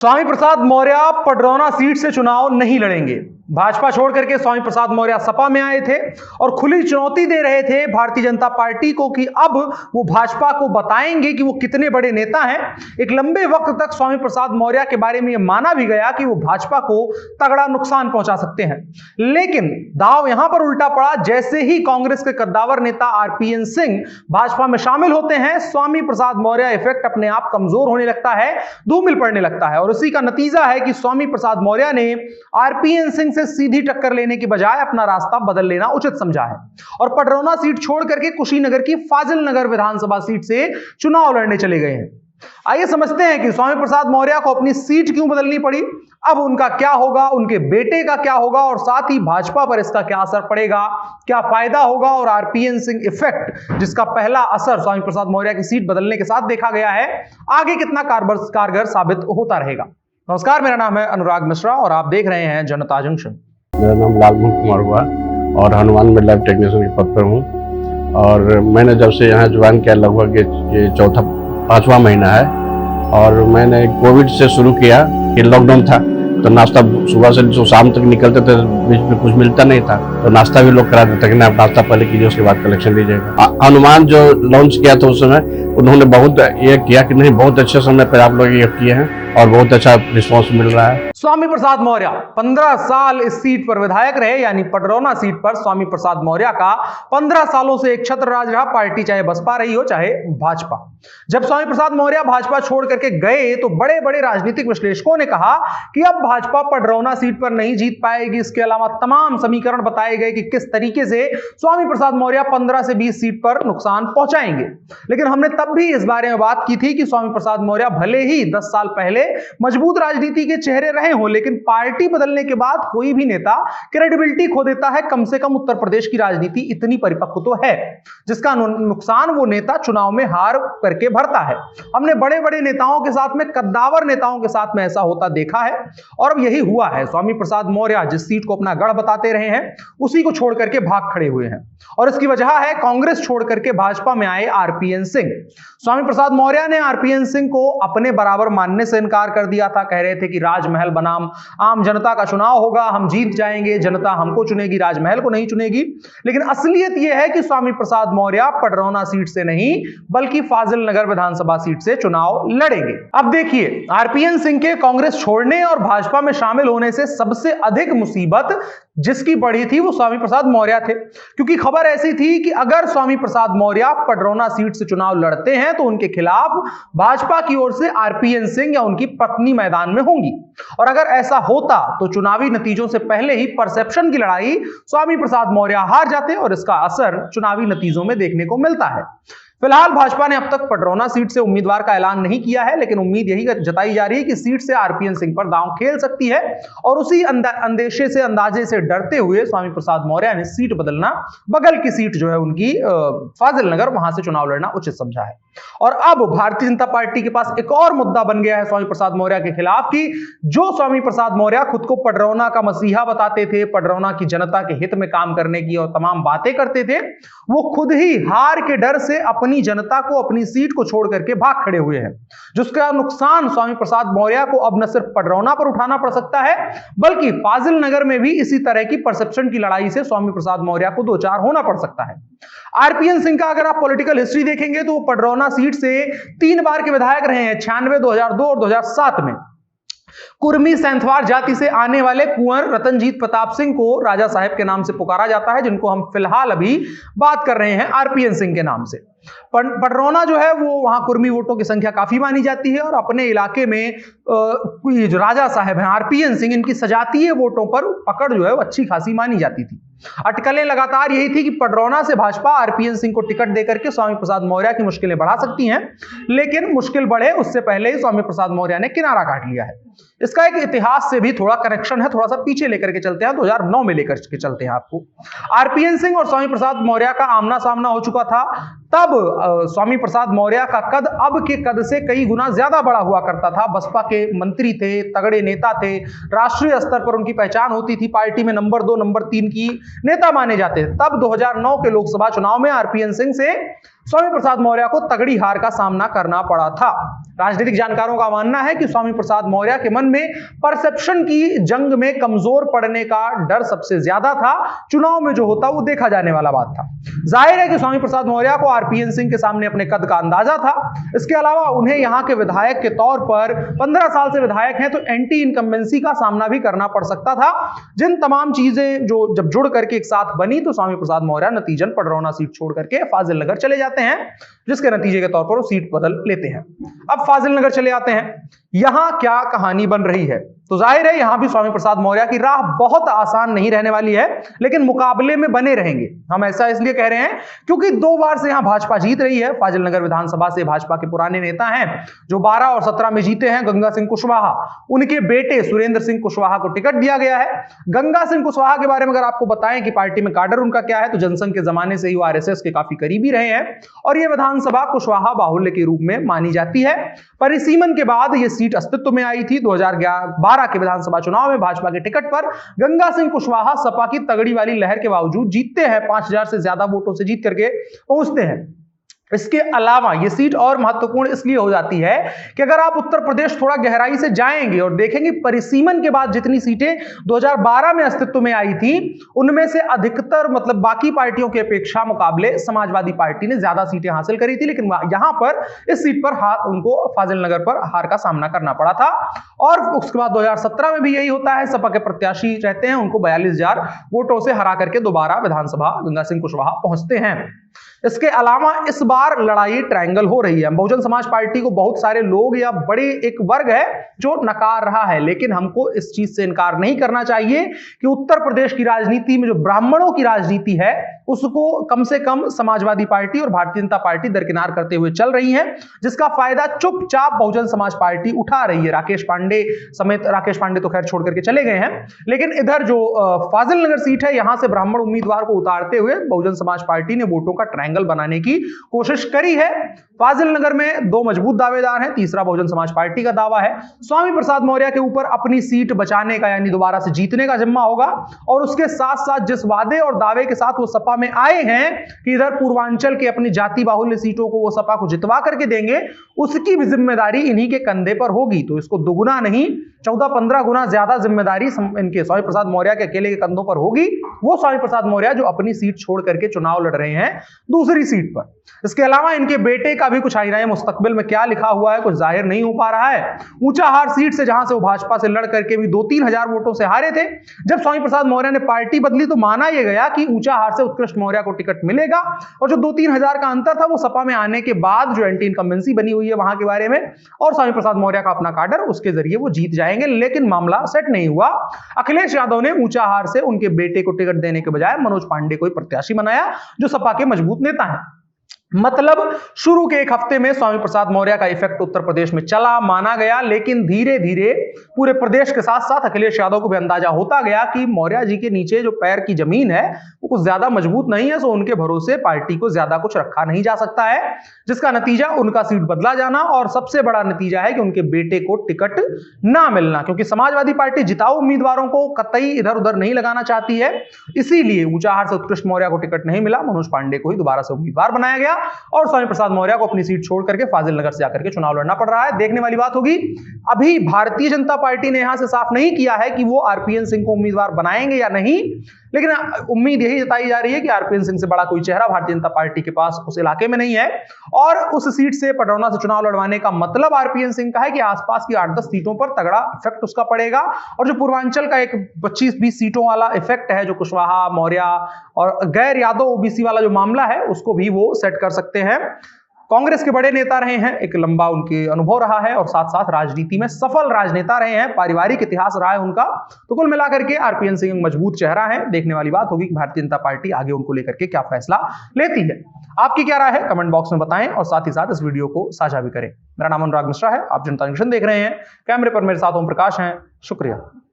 Swami Prasad Maurya Padrauna seat से चुनाव नहीं लड़ेंगे। भाजपा छोड़ करके स्वामी प्रसाद मौर्य सपा में आए थे और खुली चुनौती दे रहे थे भारतीय जनता पार्टी को कि अब वो भाजपा को बताएंगे कि वो कितने बड़े नेता हैं। एक लंबे वक्त तक स्वामी प्रसाद मौर्य के बारे में यह माना भी गया कि वो भाजपा को तगड़ा नुकसान पहुंचा सकते हैं, लेकिन दांव यहां पर उल्टा पड़ा। जैसे ही कांग्रेस के कद्दावर नेता आरपीएन सिंह भाजपा में शामिल होते हैं, स्वामी प्रसाद मौर्य इफेक्ट अपने आप कमजोर होने लगता है, धूमिल पड़ने लगता है। और उसी का नतीजा है कि स्वामी प्रसाद मौर्य ने आरपीएन सिंह से सीधी टक्कर लेने की बजाय अपना रास्ता बदल लेना उचित समझा है और पडरौना सीट छोड़ करके कुशीनगर की फाजिल नगर विधानसभा सीट से चुनाव लड़ने चले गए हैं। आइए समझते हैं कि स्वामी प्रसाद मौर्य को अपनी सीट क्यों बदलनी पड़ी, अब उनका क्या होगा, उनके बेटे का क्या होगा और साथ ही भाजपा पर इसका क्या असर पड़ेगा, क्या फायदा होगा। और आरपीएन सिंह इफेक्ट, जिसका पहला असर स्वामी प्रसाद मौर्य की सीट बदलने के साथ देखा गया है, आगे कितना कारगर साबित होता रहेगा। नमस्कार, मेरा नाम है अनुराग मिश्रा और आप देख रहे हैं जनता जंक्शन। मेरा नाम लालमोहन कुमार हुआ और हनुमान में लैब टेक्नीशियन के पद पर हूँ। और मैंने जब से यहाँ ज्वाइन किया, लगभग ये पांचवा महीना है। और मैंने कोविड से शुरू किया कि लॉकडाउन था तो नाश्ता सुबह से जो शाम तक निकलते थे, बीच में कुछ मिलता नहीं था तो नाश्ता भी लोग करा देते थे कि आप नाश्ता पहले कीजिए, उसके बाद कलेक्शन लीजिएगा। हनुमान जो लॉन्च किया था उस समय उन्होंने बहुत ये किया कि नहीं, बहुत अच्छे समय पर आप लोग ये किए हैं और बहुत अच्छा रिस्पॉन्स मिल रहा है। स्वामी प्रसाद मौर्य 15 साल इस सीट पर विधायक रहे, यानी पडरौना सीट पर स्वामी प्रसाद मौर्य का 15 सालों से एक छत्र राज रहा, पार्टी चाहे बसपा रही हो चाहे भाजपा। जब स्वामी प्रसाद मौर्य भाजपा छोड़ करके गए तो बड़े बड़े राजनीतिक विश्लेषकों ने कहा कि अब भाजपा पडरौना सीट पर नहीं जीत पाएगी। इसके अलावा तमाम समीकरण बताए गए कि किस तरीके से स्वामी प्रसाद मौर्य 15 से 20 सीट पर नुकसान पहुंचाएंगे। लेकिन हमने तब भी इस बारे में बात की थी कि स्वामी प्रसाद मौर्य भले ही 10 साल पहले मजबूत राजनीति के चेहरे रहे हो, लेकिन पार्टी बदलने के बाद कोई भी नेता क्रेडिबिलिटी खो देता है। कम से कम उत्तर प्रदेश की राजनीति इतनी परिपक्व तो है, जिसका नुकसान वो नेता चुनाव में हार करके भरता है। हमने बड़े बड़े नेताओं के साथ में, कद्दावर नेताओं के साथ में ऐसा होता देखा है और अब यही हुआ है। स्वामी प्रसाद मौर्य जिस सीट को अपना गढ़ बताते रहे हैं, उसी को छोड़ करके भाग खड़े हुए हैं और इसकी वजह है कांग्रेस छोड़ करके भाजपा में आए आरपीएन सिंह। स्वामी प्रसाद मौर्य ने आरपीएन सिंह को अपने बराबर मानने से इनकार कर दिया था। कह रहे थे कि राजमहल बनाम आम जनता का चुनाव होगा, हम जीत जाएंगे, जनता हमको चुनेगी, राजमहल को नहीं चुनेगी। लेकिन असलियत यह है कि स्वामी प्रसाद मौर्य पडरौना सीट से नहीं बल्कि फाजिल नगर विधानसभा सीट से चुनाव लड़ेंगे। अब देखिए, आरपीएन सिंह के कांग्रेस छोड़ने और भाजपा में शामिल होने से सबसे अधिक मुसीबत जिसकी बढ़ी थी वो स्वामी प्रसाद मौर्य थे, क्योंकि खबर ऐसी थी कि अगर स्वामी प्रसाद मौर्य पडरौना सीट से चुनाव लड़ते हैं तो उनके खिलाफ भाजपा की ओर से आरपीएन सिंह या उनकी पत्नी मैदान में होंगी। और अगर ऐसा होता तो चुनावी नतीजों से पहले ही परसेप्शन की लड़ाई स्वामी प्रसाद मौर्य हार जाते और इसका असर चुनावी नतीजों में देखने को मिलता है। फिलहाल भाजपा ने अब तक पडरौना सीट से उम्मीदवार का ऐलान नहीं किया है, लेकिन उम्मीद यही जताई जा रही है कि सीट से आरपीएन सिंह पर दांव खेल सकती है और उसी अंदाजे से डरते हुए स्वामी प्रसाद मौर्य ने सीट बदलना, बगल की सीट जो है उनकी फाजिल नगर, वहां से चुनाव लड़ना उचित समझा है। और अब भारतीय जनता पार्टी के पास एक और मुद्दा बन गया है स्वामी प्रसाद मौर्य के खिलाफ कि जो स्वामी प्रसाद मौर्य खुद को पडरौना का मसीहा बताते थे, पडरौना की जनता के हित में काम करने की और तमाम बातें करते थे, वो खुद ही हार के डर से अपनी जनता को, अपनी सीट को छोड़ करके भाग खड़े हुए हैं, जिसका नुकसान स्वामी प्रसाद मौर्य को अब न सिर्फ पडरौना पर उठाना पड़ सकता है बल्कि फाजिल नगर में भी इसी तरह की परसेप्शन की लड़ाई से स्वामी प्रसाद मौर्य को दो चार होना पड़ सकता है। आरपीएन सिंह का अगर आप पॉलिटिकल हिस्ट्री देखेंगे तो वो पडरौना सीट से 3 बार के विधायक रहे हैं, 96, 2002 और 2007 में। कुर्मी सैंथवार जाति से आने वाले कुंवर रतनजीत प्रताप सिंह को राजा साहब के नाम से पुकारा जाता है, जिनको हम फिलहाल अभी बात कर रहे हैं आरपीएन सिंह के नाम से। पडरौना जो है वो वहां कुर्मी वोटों की संख्या काफी मानी जाती है और अपने इलाके में जो राजा साहब हैं आरपीएन सिंह, इनकी सजातीय वोटों पर पकड़ जो है वो अच्छी खासी मानी जाती थी। अटकलें लगातार यही थी कि पडरौना से भाजपा आरपीएन सिंह को टिकट देकर के स्वामी प्रसाद मौर्य की मुश्किलें बढ़ा सकती हैं, लेकिन मुश्किल बढ़े उससे पहले ही स्वामी प्रसाद मौर्य ने किनारा काट लिया है। इसका एक इतिहास से भी थोड़ा कनेक्शन है, थोड़ा सा पीछे लेकर के चलते हैं, 2009 में लेकर के चलते हैं आपको। आरपीएन सिंह और स्वामी प्रसाद मौर्य का आमना सामना हो चुका था। तब स्वामी प्रसाद मौर्य का कद अब के कद से कई गुना ज्यादा बड़ा हुआ करता था। बसपा के मंत्री थे, तगड़े नेता थे, राष्ट्रीय स्तर पर उनकी पहचान होती थी, पार्टी में नंबर 2 नंबर 3 की नेता माने जाते थे। तब 2009 के लोकसभा चुनाव में आरपीएन सिंह से स्वामी प्रसाद मौर्य को तगड़ी हार का सामना करना पड़ा था। राजनीतिक जानकारों का मानना है कि स्वामी प्रसाद मौर्य के मन में परसेप्शन की जंग में कमजोर पड़ने का डर सबसे ज्यादा था। चुनाव में जो होता वो देखा जाने वाला बात था। जाहिर है कि स्वामी प्रसाद मौर्य को आरपीएन सिंह के सामने अपने कद का अंदाजा था। इसके अलावा उन्हें यहां के विधायक के तौर पर 15 साल से विधायक हैं तो एंटी इनकम्बेंसी का सामना भी करना पड़ सकता था। जिन तमाम चीजें जो जब जुड़ करके एक साथ बनी तो स्वामी प्रसाद मौर्य नतीजन पडरौना सीट छोड़ करके फाजिल नगर चले जाते हैं, जिसके नतीजे के तौर पर वो सीट बदल लेते हैं। अब फाजिल नगर चले आते हैं। यहां क्या कहानी बन रही है? तो जाहिर है यहां भी स्वामी प्रसाद मौर्य की राह बहुत आसान नहीं रहने वाली है, लेकिन मुकाबले में बने रहेंगे। हम ऐसा इसलिए कह रहे हैं क्योंकि 2 बार से यहां भाजपा जीत रही है। फाजिल नगर विधानसभा से भाजपा के पुराने नेता हैं जो 12 और 17 में जीते हैं, गंगा सिंह कुशवाहा। उनके बेटे सुरेंद्र सिंह कुशवाहा को टिकट दिया गया है। गंगा सिंह कुशवाहा के बारे में अगर आपको बताएं कि पार्टी में काडर उनका क्या है, तो जनसंघ के जमाने से ही वो आरएसएस के काफी करीबी रहे हैं और यह विधानसभा कुशवाहा बाहुल्य के रूप में मानी जाती है। परिसीमन के बाद यह सीट अस्तित्व में आई थी। 2012 के विधानसभा चुनाव में भाजपा के टिकट पर गंगा सिंह कुशवाहा सपा की तगड़ी वाली लहर के बावजूद जीतते हैं। 5000 से ज्यादा वोटों से जीत करके पहुंचते हैं। इसके अलावा यह सीट और महत्वपूर्ण इसलिए हो जाती है कि अगर आप उत्तर प्रदेश थोड़ा गहराई से जाएंगे और देखेंगे परिसीमन के बाद जितनी सीटें 2012 में अस्तित्व में आई थी, उनमें से अधिकतर मतलब बाकी पार्टियों की अपेक्षा मुकाबले समाजवादी पार्टी ने ज्यादा सीटें हासिल करी थी, लेकिन यहां पर इस सीट पर उनको फाजिल नगर पर हार का सामना करना पड़ा था। और उसके बाद 2017 में भी यही होता है। सपा के प्रत्याशी रहते हैं, उनको 42,000 वोटों से हरा करके दोबारा विधानसभा गंगा सिंह कुशवाहा पहुंचते हैं। इसके अलावा इस बार लड़ाई ट्रायंगल हो रही है। बहुजन समाज पार्टी को बहुत सारे लोग या बड़े एक वर्ग है जो नकार रहा है, लेकिन हमको इस चीज से इनकार नहीं करना चाहिए कि उत्तर प्रदेश की राजनीति में जो ब्राह्मणों की राजनीति है उसको कम से कम समाजवादी पार्टी और भारतीय जनता पार्टी दरकिनार करते हुए चल रही है, जिसका फायदा चुपचाप बहुजन समाज पार्टी उठा रही है। राकेश पांडे समेत, राकेश पांडे तो खैर छोड़ करके चले गए हैं, लेकिन इधर जो फाजिल नगर सीट है यहां से ब्राह्मण उम्मीदवार को उतारते हुए बहुजन समाज पार्टी ने वोटों का ट्रायंगल बनाने की कोशिश करी है। फाजिल नगर में 2 मजबूत दावेदार हैं, तीसरा बहुजन समाज पार्टी का दावा है। स्वामी प्रसाद मौर्य के ऊपर अपनी सीट बचाने का यानी दोबारा से जीतने का जिम्मा होगा और उसके साथ साथ जिस वादे और दावे के साथ वो सपा में आए हैं कि इधर पूर्वांचल के अपनी जाति बाहुल्य सीटों को वो सपा को जितवा करके देंगे, उसकी भी जिम्मेदारी इन्हीं के कंधे पर होगी। तो इसको दुगुना नहीं 14-15 गुना ज्यादा जिम्मेदारी इनके स्वामी प्रसाद मौर्य के अकेले के कंधों पर होगी। वो स्वामी प्रसाद मौर्य जो अपनी सीट छोड़ करके चुनाव लड़ रहे हैं दूसरी सीट पर। इसके अलावा इनके बेटे का भी कुछ आईनाए मुस्तकबिल में क्या लिखा हुआ है कुछ जाहिर नहीं हो पा रहा है। ऊंचाहार सीट से जहां से वो भाजपा से लड़ करके भी 2-3 हजार वोटों से हारे थे, जब स्वामी प्रसाद मौर्य ने पार्टी बदली तो माना यह गया कि ऊंचाहार से उत्कृष्ट मौर्य को टिकट मिलेगा और जो 2-3 हजार का अंतर था वो सपा में आने के बाद जो एंटी इनकम्बेंसी बनी हुई है वहां के बारे में और स्वामी प्रसाद मौर्य का अपना काडर, उसके जरिए वो जीत जाएंगे। लेकिन मामला सेट नहीं हुआ। अखिलेश यादव ने ऊंचाहार से उनके बेटे को टिकट देने के बजाय मनोज पांडे को प्रत्याशी बनाया जो सपा के मजबूत नेता हैं। मतलब शुरू के 1 हफ्ते में स्वामी प्रसाद मौर्य का इफेक्ट उत्तर प्रदेश में चला माना गया, लेकिन धीरे धीरे पूरे प्रदेश के साथ साथ अखिलेश यादव को भी अंदाजा होता गया कि मौर्य जी के नीचे जो पैर की जमीन है वो कुछ ज्यादा मजबूत नहीं है, सो उनके भरोसे पार्टी को ज्यादा कुछ रखा नहीं जा सकता है, जिसका नतीजा उनका सीट बदला जाना और सबसे बड़ा नतीजा है कि उनके बेटे को टिकट ना मिलना, क्योंकि समाजवादी पार्टी जिताऊ उम्मीदवारों को कतई इधर उधर नहीं लगाना चाहती है। इसीलिए ऊंचाहार से उत्कृष्ट मौर्य को टिकट नहीं मिला, मनोज पांडे को ही दोबारा से उम्मीदवार बनाया गया और स्वामी प्रसाद मौर्य को अपनी सीट छोड़ करके फाजिल नगर से जाकर के चुनाव लड़ना पड़ रहा है। देखने वाली बात होगी। अभी भारतीय जनता पार्टी ने यहां से साफ नहीं किया है कि वो आरपीएन सिंह को उम्मीदवार बनाएंगे या नहीं, लेकिन उम्मीद यही जताई जा रही है कि आरपीएन सिंह से बड़ा कोई चेहरा भारतीय जनता पार्टी के पास उस इलाके में नहीं है और उस सीट से पडरौना से चुनाव लड़वाने का मतलब आरपीएन सिंह का है कि आसपास की 8-10 सीटों पर तगड़ा इफेक्ट उसका पड़ेगा और जो पूर्वांचल का एक 25-20 सीटों वाला इफेक्ट है जो कुशवाहा, मौर्य और गैर यादव ओबीसी वाला जो मामला है उसको भी वो सेट कर सकते हैं। कांग्रेस के बड़े नेता रहे हैं, एक लंबा उनके अनुभव रहा है और साथ साथ राजनीति में सफल राजनेता रहे हैं, पारिवारिक इतिहास रहा है उनका। तो कुल मिलाकर के आरपीएन सिंह मजबूत चेहरा है। देखने वाली बात होगी कि भारतीय जनता पार्टी आगे उनको लेकर के क्या फैसला लेती है। आपकी क्या राय है कमेंट बॉक्स में बताएं और साथ ही साथ इस वीडियो को साझा भी करें। मेरा नाम अनुराग मिश्रा है, आप जनता जंक्शन देख रहे हैं। कैमरे पर मेरे साथ ओम प्रकाश हैं। शुक्रिया।